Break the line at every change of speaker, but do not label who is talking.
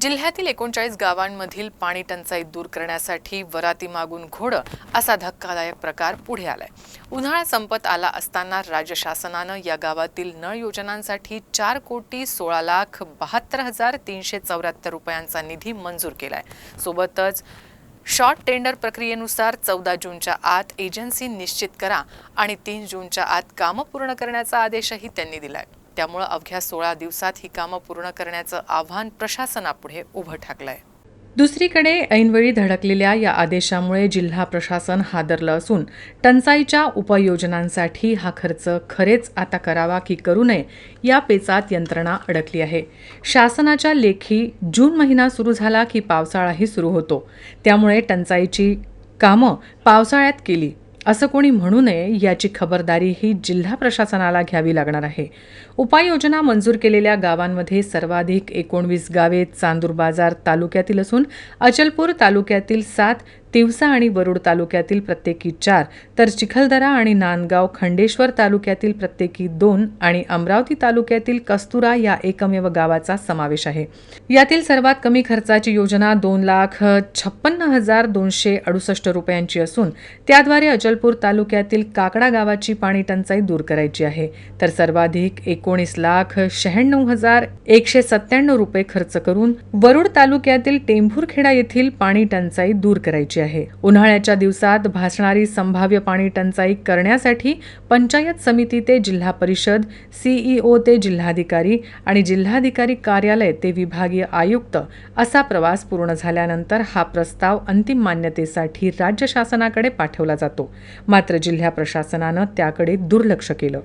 जिल्ह्यातील 39 गावांमधील पाणी टंचाई दूर करण्यासाठी वराती मागून घोडं असा धक्कादायक प्रकार पुढे आलाय। उन्हाळा संपत आला असताना राज्य शासनानं या गावातील नळ योजनांसाठी 4,72,72,374 रुपयांचा निधी मंजूर केलाय। सोबतच शॉर्ट टेंडर प्रक्रियेनुसार 14 जूनच्या आत एजन्सी निश्चित करा आणि 3 जूनच्या आत कामं पूर्ण करण्याचा आदेशही त्यांनी दिलाय। त्यामुळे अवघ्या 16 दिवसात ही कामं पूर्ण करण्याचं आव्हान प्रशासनापुढे उभं ठाकलंय।
दुसरीकडे ऐनवेळी धडकलेल्या या आदेशामुळे जिल्हा प्रशासन हादरलं असून टंचाईच्या उपाययोजनांसाठी हा खर्च खरेच आता करावा की करू नये या पेचात यंत्रणा अडकली आहे। शासनाच्या लेखी जून महिना सुरू झाला की पावसाळाही सुरू होतो, त्यामुळे टंचाईची कामं पावसाळ्यात केली असं कोणी म्हणू नये याची खबरदारी ही जिल्हा प्रशासनाला घ्यावी लागणार आहे। उपाययोजना मंजूर केलेल्या गावांमध्ये सर्वाधिक 19 गावे चांदूर बाजार तालुक्यातील असून अचलपूर तालुक्यातील 7, तिवसा आणि वरुड तालुक्यातील प्रत्येकी 4 तर चिखलदरा आणि नांदगाव खंडेश्वर तालुक्यातील प्रत्येकी 2 आणि अमरावती तालुक्यातील कस्तुरा या एकमेव गावाचा समावेश आहे। यातील सर्वात कमी खर्चाची योजना 2,56,268 रुपयांची असून त्याद्वारे अचलपूर तालुक्यातील काकडा गावाची पाणी टंचाई दूर करायची आहे, तर सर्वाधिक 19,96,197 रुपये खर्च करून वरुड तालुक्यातील टेंभुरखेडा येथील पाणी टंचाई दूर करायची आहे। उन्हाळ्याच्या दिवसात भासणारी संभाव्य पाणी टंचाई करण्यासाठी पंचायत समिती ते जिल्हा परिषद, सीईओ ते जिल्हाधिकारी आणि जिल्हाधिकारी कार्यालय ते विभागीय आयुक्त असा प्रवास पूर्ण झाल्यानंतर हा प्रस्ताव अंतिम मान्यतेसाठी राज्य शासनाकडे पाठवला जातो। मात्र जिल्हा प्रशासनानं त्याकडे दुर्लक्ष केलं।